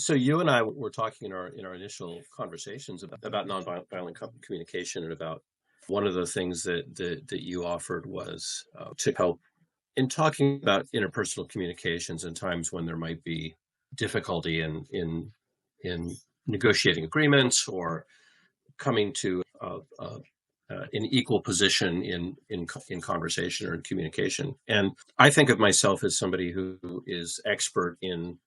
So you and I were talking in our initial conversations about nonviolent communication, and about one of the things that you offered was to help in talking about interpersonal communications in times when there might be difficulty in negotiating agreements, or coming to an equal position in conversation or in communication. And I think of myself as somebody who is expert in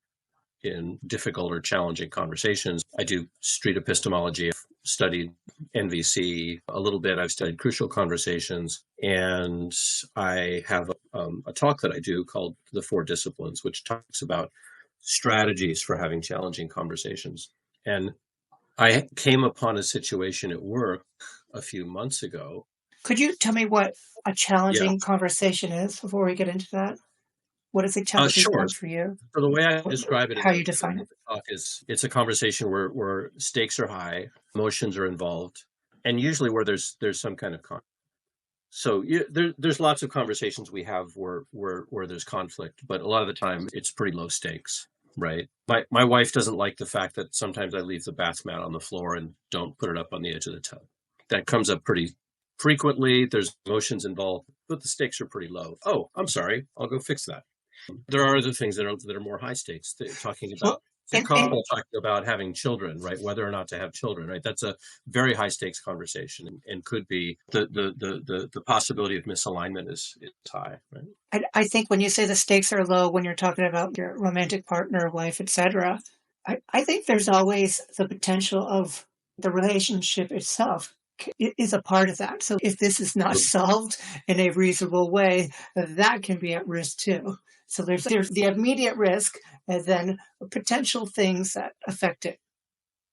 difficult or challenging conversations. I do street epistemology. I've studied NVC a little bit. I've studied crucial conversations. And I have a talk that I do called The Four Disciplines, which talks about strategies for having challenging conversations. And I came upon a situation at work a few months ago. Could you tell me what a Yeah, challenging conversation is before we get into that? What is a challenging sure. one for you? So the way I Wh- describe it in How you the define it? talk is, it's a conversation where stakes are high, emotions are involved, and usually where there's some kind of conflict. So there's lots of conversations we have where there's conflict, but a lot of the time it's pretty low stakes, right? My wife doesn't like the fact that sometimes I leave the bath mat on the floor and don't put it up on the edge of the tub. That comes up pretty frequently. There's emotions involved, but the stakes are pretty low. Oh, I'm sorry, I'll go fix that. There are other things that are more high stakes. Talking Well, about the and couple, talking about having children, right? Whether or not to have children, right? That's a very high stakes conversation, and could be the possibility of misalignment is high, right? I think when you say the stakes are low, when you're talking about your romantic partner, wife, etc., I think there's always the potential of the relationship itself is a part of that. So if this is not solved in a reasonable way, that can be at risk too. So there's the immediate risk and then potential things that affect it.